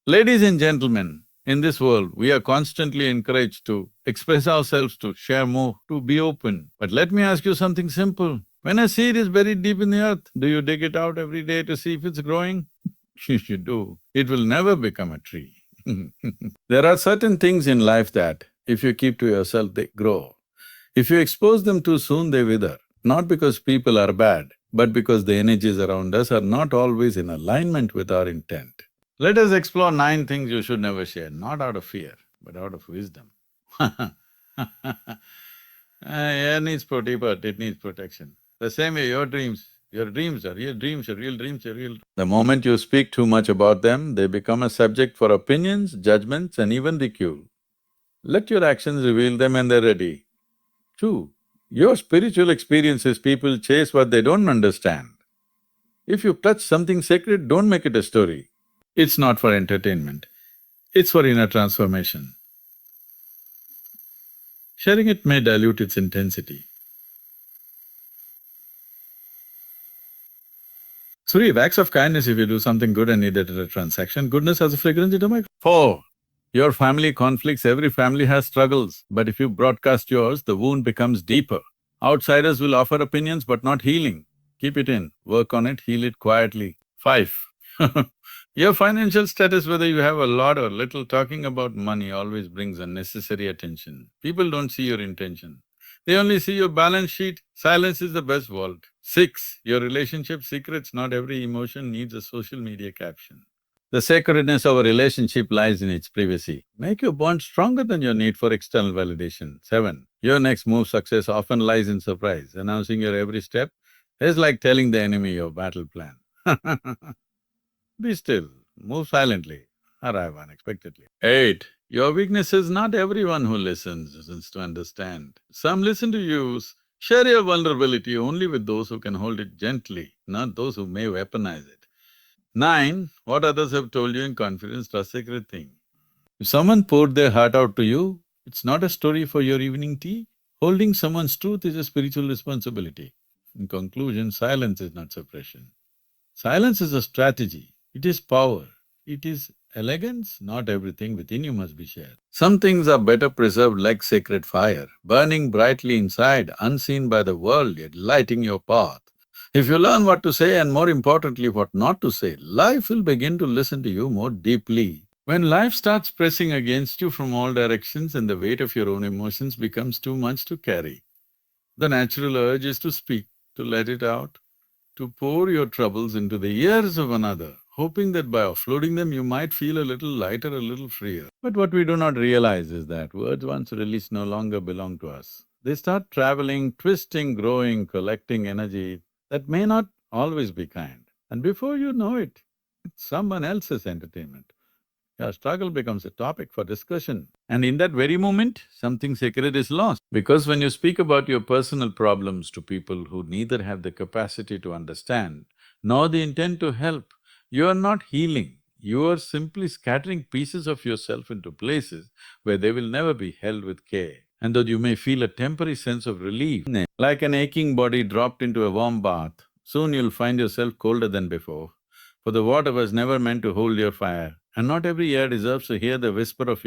Ladies and gentlemen, in this world, we are constantly encouraged to express ourselves, to share more, to be open. But let me ask you something simple. When a seed is buried deep in the earth, do you dig it out every day to see if it's growing? If you do, it will never become a tree. There are certain things in life that if you keep to yourself, they grow. If you expose them too soon, they wither. Not because people are bad, but because the energies around us are not always in alignment with our intent. Let us explore 9 things you should never share, not out of fear, but out of wisdom. Air needs but it needs protection. The same way your dreams are real dreams, your real dreams are real. The moment you speak too much about them, they become a subject for opinions, judgments and even ridicule. Let your actions reveal them and they're ready. Two, your spiritual experiences, people chase what they don't understand. If you touch something sacred, don't make it a story. It's not for entertainment, it's for inner transformation. Sharing it may dilute its intensity. Three, acts of kindness if you do something good and need it at a transaction, goodness has a fragrance into my… Four, your family conflicts, every family has struggles, but if you broadcast yours, the wound becomes deeper. Outsiders will offer opinions but not healing. Keep it in, work on it, heal it quietly. Five, your financial status, whether you have a lot or little, talking about money always brings unnecessary attention. People don't see your intention. They only see your balance sheet. Silence is the best vault. Six, your relationship secrets, not every emotion needs a social media caption. The sacredness of a relationship lies in its privacy. Make your bond stronger than your need for external validation. Seven, your next move success often lies in surprise. Announcing your every step is like telling the enemy your battle plan. Be still, move silently, arrive unexpectedly. Eight, your weakness is not everyone who listens to understand. Some listen to you, share your vulnerability only with those who can hold it gently, not those who may weaponize it. Nine, what others have told you in confidence, trust sacred thing. If someone poured their heart out to you, it's not a story for your evening tea. Holding someone's truth is a spiritual responsibility. In conclusion, silence is not suppression. Silence is a strategy, it is power, it is elegance, not everything within you must be shared. Some things are better preserved like sacred fire, burning brightly inside, unseen by the world, yet lighting your path. If you learn what to say and more importantly what not to say, life will begin to listen to you more deeply. When life starts pressing against you from all directions and the weight of your own emotions becomes too much to carry, the natural urge is to speak, to let it out, to pour your troubles into the ears of another, hoping that by offloading them you might feel a little lighter, a little freer. But what we do not realize is that words once released no longer belong to us. They start traveling, twisting, growing, collecting energy that may not always be kind. And before you know it, it's someone else's entertainment. Your struggle becomes a topic for discussion. And in that very moment, something sacred is lost. Because when you speak about your personal problems to people who neither have the capacity to understand nor the intent to help, you are not healing. You are simply scattering pieces of yourself into places where they will never be held with care. And though you may feel a temporary sense of relief, like an aching body dropped into a warm bath, soon you'll find yourself colder than before. For the water was never meant to hold your fire, and not every ear deserves to hear the whisper of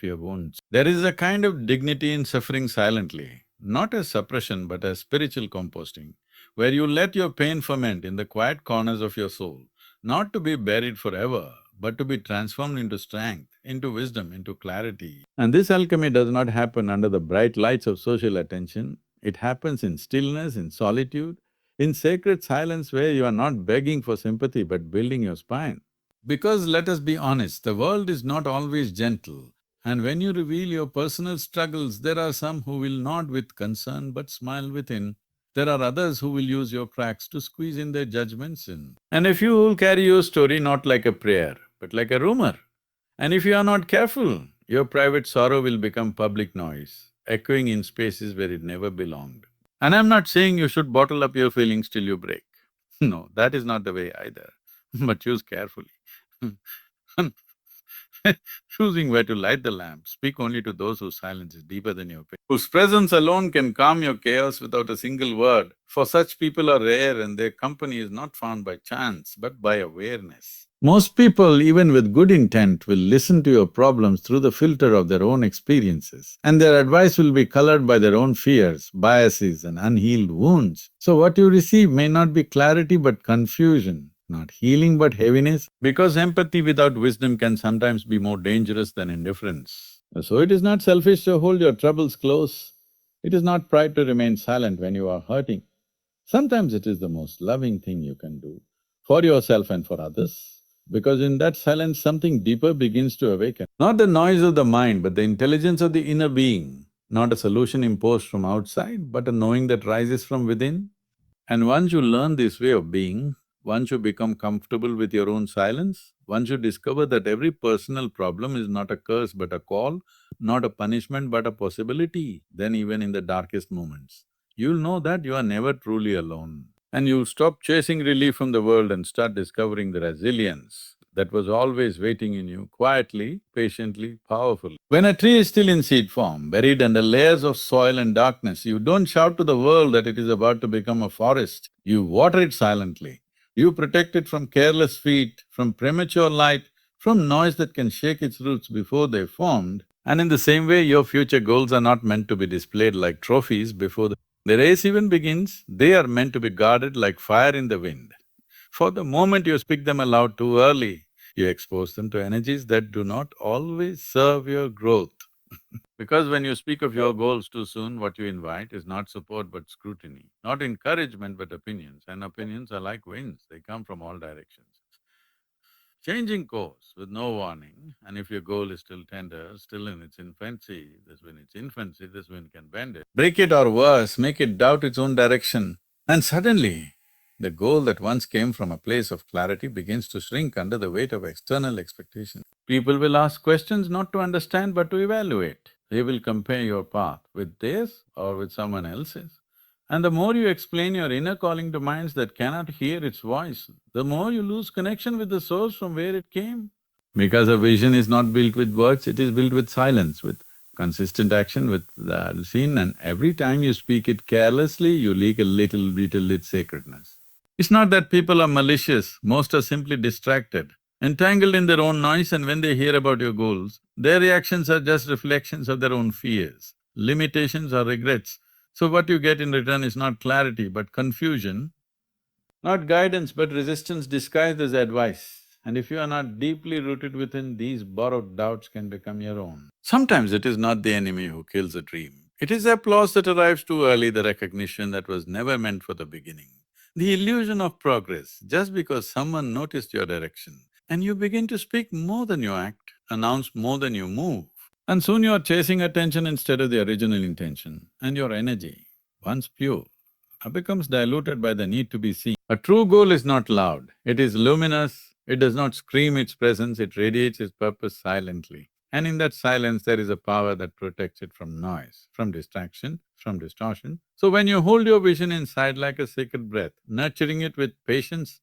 your wounds. There is a kind of dignity in suffering silently, not as suppression but as spiritual composting, where you let your pain ferment in the quiet corners of your soul, not to be buried forever, but to be transformed into strength, into wisdom, into clarity. And this alchemy does not happen under the bright lights of social attention, it happens in stillness, in solitude, in sacred silence where you are not begging for sympathy but building your spine. Because let us be honest, the world is not always gentle, and when you reveal your personal struggles, there are some who will nod with concern but smile within. There are others who will use your cracks to squeeze in their judgments in. And if you will carry your story not like a prayer, but like a rumor, and if you are not careful, your private sorrow will become public noise, echoing in spaces where it never belonged. And I'm not saying you should bottle up your feelings till you break. No, that is not the way either, but choose carefully. Choosing where to light the lamp, speak only to those whose silence is deeper than your pain, whose presence alone can calm your chaos without a single word. For such people are rare and their company is not found by chance, but by awareness. Most people, even with good intent, will listen to your problems through the filter of their own experiences, and their advice will be colored by their own fears, biases, and unhealed wounds. So, what you receive may not be clarity but confusion, not healing but heaviness, because empathy without wisdom can sometimes be more dangerous than indifference. So, it is not selfish to hold your troubles close. It is not pride to remain silent when you are hurting. Sometimes it is the most loving thing you can do for yourself and for others, because in that silence something deeper begins to awaken. Not the noise of the mind, but the intelligence of the inner being, not a solution imposed from outside, but a knowing that rises from within. And once you learn this way of being, once you become comfortable with your own silence, once you discover that every personal problem is not a curse but a call, not a punishment but a possibility, then even in the darkest moments, you'll know that you are never truly alone. And you'll stop chasing relief from the world and start discovering the resilience that was always waiting in you, quietly, patiently, powerfully. When a tree is still in seed form, buried under layers of soil and darkness, you don't shout to the world that it is about to become a forest. You water it silently. You protect it from careless feet, from premature light, from noise that can shake its roots before they formed. And in the same way, your future goals are not meant to be displayed like trophies before the race even begins. They are meant to be guarded like fire in the wind. For the moment you speak them aloud too early, you expose them to energies that do not always serve your growth. Because when you speak of your goals too soon, what you invite is not support but scrutiny, not encouragement but opinions, and opinions are like winds, they come from all directions. Changing course with no warning, and if your goal is still tender, still in its infancy, this wind can bend it. Break it or worse, make it doubt its own direction. And suddenly, the goal that once came from a place of clarity begins to shrink under the weight of external expectations. People will ask questions not to understand but to evaluate. They will compare your path with theirs or with someone else's. And the more you explain your inner calling to minds that cannot hear its voice, the more you lose connection with the source from where it came. Because a vision is not built with words, it is built with silence, with consistent action, with the scene, and every time you speak it carelessly, you leak a little bit of its sacredness. It's not that people are malicious, most are simply distracted, entangled in their own noise, and when they hear about your goals, their reactions are just reflections of their own fears, limitations or regrets. So what you get in return is not clarity but confusion, not guidance but resistance disguised as advice. And if you are not deeply rooted within, these borrowed doubts can become your own. Sometimes it is not the enemy who kills a dream. It is the applause that arrives too early, the recognition that was never meant for the beginning. The illusion of progress, just because someone noticed your direction, and you begin to speak more than you act, announce more than you move. And soon you are chasing attention instead of the original intention, and your energy, once pure, becomes diluted by the need to be seen. A true goal is not loud, it is luminous, it does not scream its presence, it radiates its purpose silently. And in that silence, there is a power that protects it from noise, from distraction, from distortion. So when you hold your vision inside like a sacred breath, nurturing it with patience,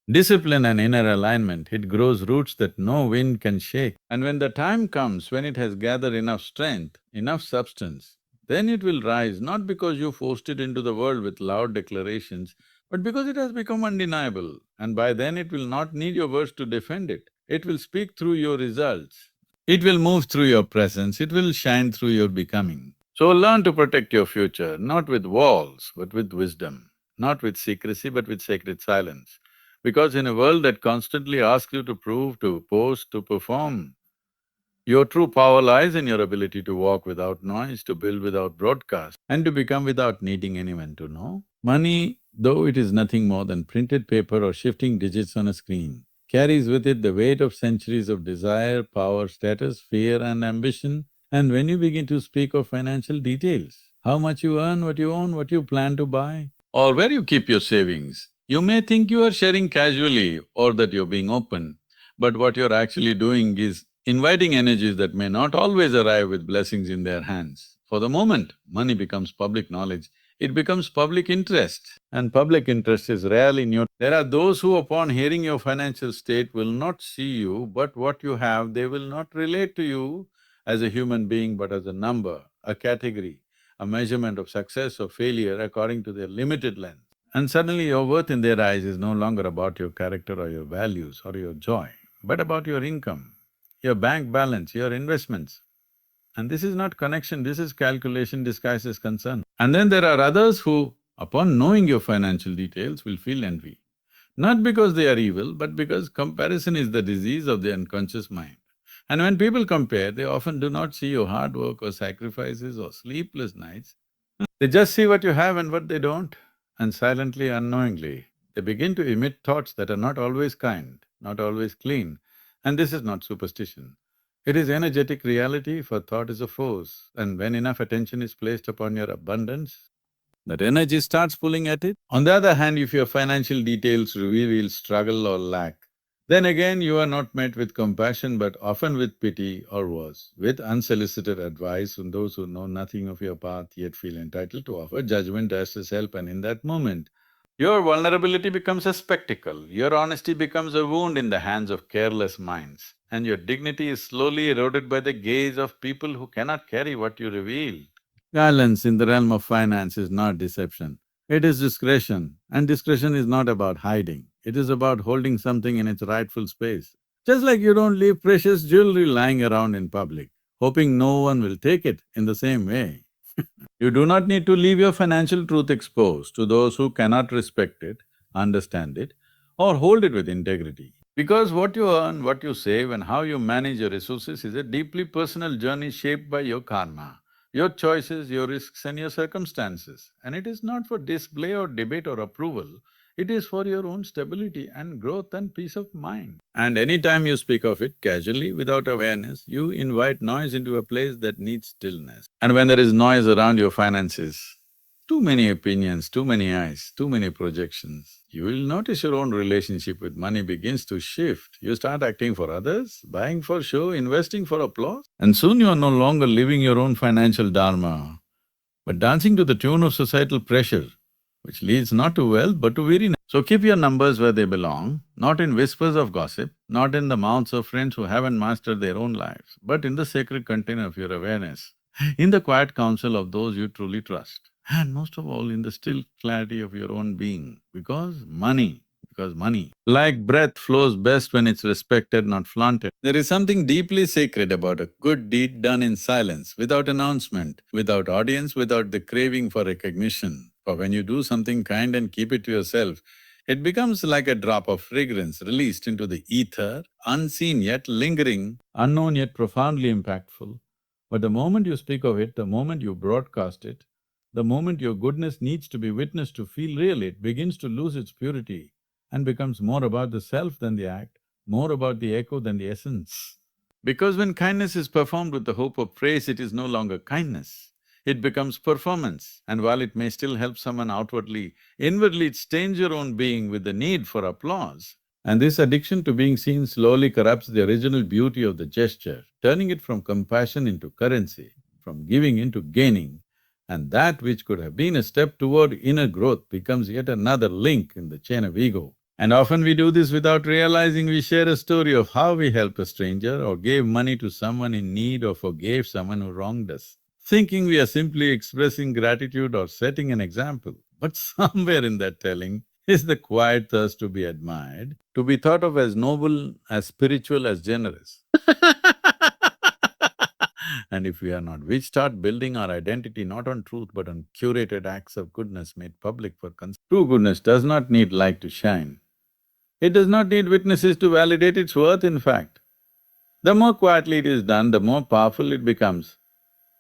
discipline and inner alignment, it grows roots that no wind can shake. And when the time comes, when it has gathered enough strength, enough substance, then it will rise, not because you forced it into the world with loud declarations, but because it has become undeniable. And by then it will not need your words to defend it. It will speak through your results. It will move through your presence, it will shine through your becoming. So learn to protect your future, not with walls, but with wisdom, not with secrecy, but with sacred silence. Because in a world that constantly asks you to prove, to post, to perform, your true power lies in your ability to walk without noise, to build without broadcast, and to become without needing anyone to know. Money, though it is nothing more than printed paper or shifting digits on a screen, carries with it the weight of centuries of desire, power, status, fear and ambition. And when you begin to speak of financial details, how much you earn, what you own, what you plan to buy, or where you keep your savings, you may think you are sharing casually or that you're being open, but what you're actually doing is inviting energies that may not always arrive with blessings in their hands. For the moment, money becomes public knowledge, it becomes public interest, and public interest is rarely neutral. There are those who upon hearing your financial state will not see you, but what you have, they will not relate to you as a human being but as a number, a category, a measurement of success or failure according to their limited lens. And suddenly your worth in their eyes is no longer about your character or your values or your joy, but about your income, your bank balance, your investments. And this is not connection, this is calculation disguised as concern. And then there are others who, upon knowing your financial details, will feel envy. Not because they are evil, but because comparison is the disease of the unconscious mind. And when people compare, they often do not see your hard work or sacrifices or sleepless nights. They just see what you have and what they don't. And silently, unknowingly, they begin to emit thoughts that are not always kind, not always clean. And this is not superstition. It is energetic reality, for thought is a force, and when enough attention is placed upon your abundance, that energy starts pulling at it. On the other hand, if your financial details reveal struggle or lack, then again you are not met with compassion but often with pity or worse, with unsolicited advice from those who know nothing of your path yet feel entitled to offer judgment as help. And in that moment, your vulnerability becomes a spectacle, your honesty becomes a wound in the hands of careless minds, and your dignity is slowly eroded by the gaze of people who cannot carry what you reveal. Balance in the realm of finance is not deception, it is discretion. And discretion is not about hiding, it is about holding something in its rightful space. Just like you don't leave precious jewelry lying around in public, hoping no one will take it in the same way. You do not need to leave your financial truth exposed to those who cannot respect it, understand it, or hold it with integrity. Because what you earn, what you save, and how you manage your resources is a deeply personal journey shaped by your karma, your choices, your risks, and your circumstances. And it is not for display or debate or approval, it is for your own stability and growth and peace of mind. And anytime you speak of it casually, without awareness, you invite noise into a place that needs stillness. And when there is noise around your finances, too many opinions, too many eyes, too many projections, you will notice your own relationship with money begins to shift. You start acting for others, buying for show, investing for applause, and soon you are no longer living your own financial dharma, but dancing to the tune of societal pressure, which leads not to wealth but to weariness. So keep your numbers where they belong, not in whispers of gossip, not in the mouths of friends who haven't mastered their own lives, but in the sacred container of your awareness, in the quiet counsel of those you truly trust, and most of all, in the still clarity of your own being, because money, like breath, flows best when it's respected, not flaunted. There is something deeply sacred about a good deed done in silence, without announcement, without audience, without the craving for recognition. For when you do something kind and keep it to yourself, it becomes like a drop of fragrance released into the ether, unseen yet lingering, unknown yet profoundly impactful. But the moment you speak of it, the moment you broadcast it, the moment your goodness needs to be witnessed to feel real, it begins to lose its purity and becomes more about the self than the act, more about the echo than the essence. Because when kindness is performed with the hope of praise, it is no longer kindness. It becomes performance, and while it may still help someone outwardly, inwardly it stains your own being with the need for applause. And this addiction to being seen slowly corrupts the original beauty of the gesture, turning it from compassion into currency, from giving into gaining, and that which could have been a step toward inner growth becomes yet another link in the chain of ego. And often we do this without realizing. We share a story of how we helped a stranger or gave money to someone in need or forgave someone who wronged us, thinking we are simply expressing gratitude or setting an example. But somewhere in that telling is the quiet thirst to be admired, to be thought of as noble, as spiritual, as generous. And if we are not, we start building our identity not on truth but on curated acts of goodness made public for True goodness does not need light to shine. It does not need witnesses to validate its worth, in fact. The more quietly it is done, the more powerful it becomes.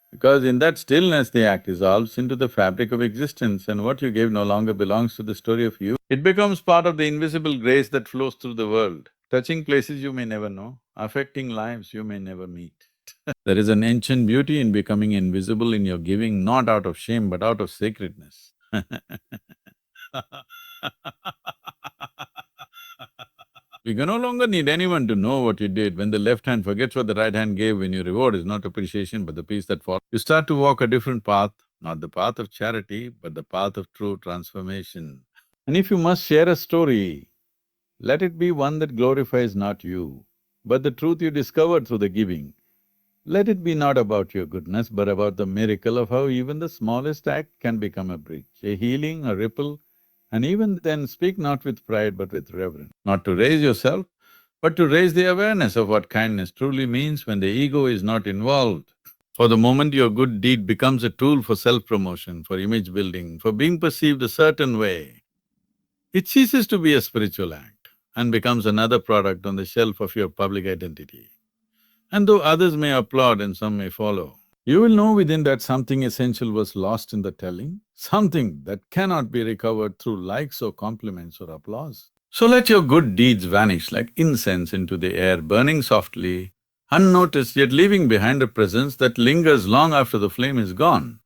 Because in that stillness, the act dissolves into the fabric of existence, and what you gave no longer belongs to the story of you. It becomes part of the invisible grace that flows through the world, touching places you may never know, affecting lives you may never meet. There is an ancient beauty in becoming invisible in your giving, not out of shame but out of sacredness. You can no longer need anyone to know what you did. When the left hand forgets what the right hand gave, when your reward is not appreciation but the peace that follows, you start to walk a different path, not the path of charity, but the path of true transformation. And if you must share a story, let it be one that glorifies not you, but the truth you discovered through the giving. Let it be not about your goodness, but about the miracle of how even the smallest act can become a bridge, a healing, a ripple, And even then, speak not with pride but with reverence. Not to raise yourself, but to raise the awareness of what kindness truly means when the ego is not involved. For the moment your good deed becomes a tool for self-promotion, for image building, for being perceived a certain way, it ceases to be a spiritual act and becomes another product on the shelf of your public identity. And though others may applaud and some may follow, you will know within that something essential was lost in the telling, something that cannot be recovered through likes or compliments or applause. So let your good deeds vanish like incense into the air, burning softly, unnoticed yet leaving behind a presence that lingers long after the flame is gone.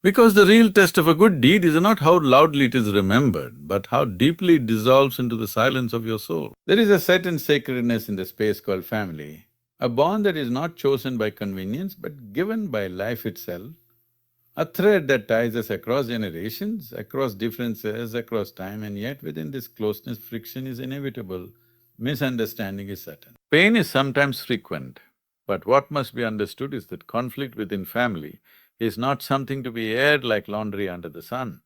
Because the real test of a good deed is not how loudly it is remembered, but how deeply it dissolves into the silence of your soul. There is a certain sacredness in the space called family, a bond that is not chosen by convenience but given by life itself, a thread that ties us across generations, across differences, across time, and yet within this closeness, friction is inevitable, misunderstanding is certain. Pain is sometimes frequent, but what must be understood is that conflict within family is not something to be aired like laundry under the sun.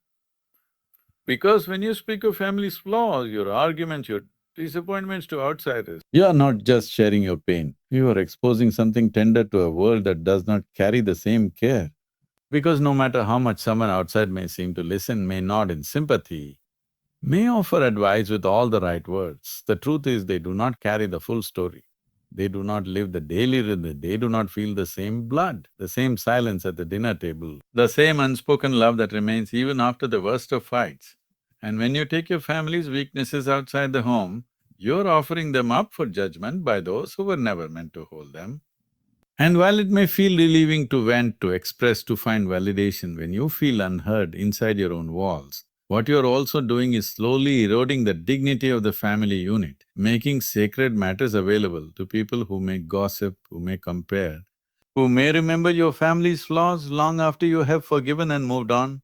Because when you speak of family's flaws, your arguments, your disappointments to outsiders, you are not just sharing your pain, you are exposing something tender to a world that does not carry the same care. Because no matter how much someone outside may seem to listen, may nod in sympathy, may offer advice with all the right words, the truth is they do not carry the full story. They do not live the daily rhythm, they do not feel the same blood, the same silence at the dinner table, the same unspoken love that remains even after the worst of fights. And when you take your family's weaknesses outside the home, you're offering them up for judgment by those who were never meant to hold them. And while it may feel relieving to vent, to express, to find validation when you feel unheard inside your own walls, what you're also doing is slowly eroding the dignity of the family unit, making sacred matters available to people who may gossip, who may compare, who may remember your family's flaws long after you have forgiven and moved on.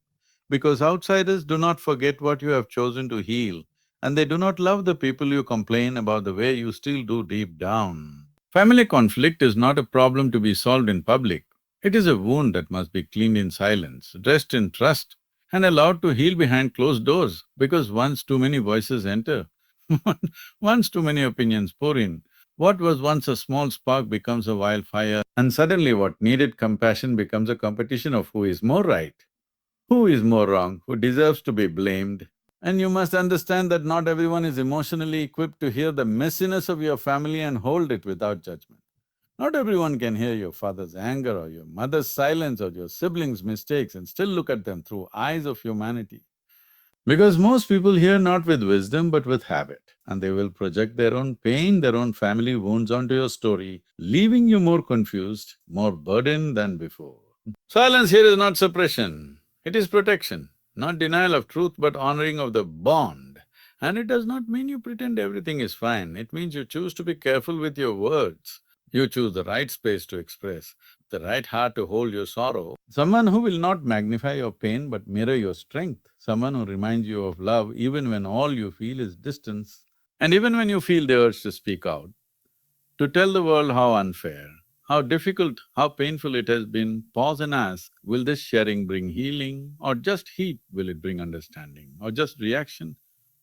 Because outsiders do not forget what you have chosen to heal, and they do not love the people you complain about the way you still do deep down. Family conflict is not a problem to be solved in public. It is a wound that must be cleaned in silence, dressed in trust, and allowed to heal behind closed doors, because once too many voices enter, once too many opinions pour in, what was once a small spark becomes a wildfire, and suddenly what needed compassion becomes a competition of who is more right, who is more wrong, who deserves to be blamed. And you must understand that not everyone is emotionally equipped to hear the messiness of your family and hold it without judgment. Not everyone can hear your father's anger or your mother's silence or your siblings' mistakes and still look at them through eyes of humanity. Because most people hear not with wisdom but with habit, and they will project their own pain, their own family wounds onto your story, leaving you more confused, more burdened than before. Silence here is not suppression, it is protection, not denial of truth but honoring of the bond. And it does not mean you pretend everything is fine, it means you choose to be careful with your words. You choose the right space to express, the right heart to hold your sorrow. Someone who will not magnify your pain but mirror your strength. Someone who reminds you of love even when all you feel is distance. And even when you feel the urge to speak out, to tell the world how unfair, how difficult, how painful it has been, pause and ask, will this sharing bring healing or just heat? Will it bring understanding or just reaction?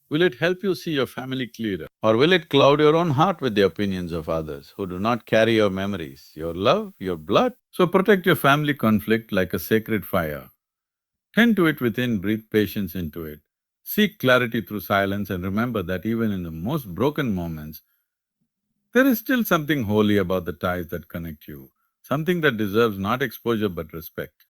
Will it help you see your family clearer? Or will it cloud your own heart with the opinions of others who do not carry your memories, your love, your blood? So protect your family conflict like a sacred fire. Tend to it within, breathe patience into it. Seek clarity through silence and remember that even in the most broken moments, there is still something holy about the ties that connect you, something that deserves not exposure but respect.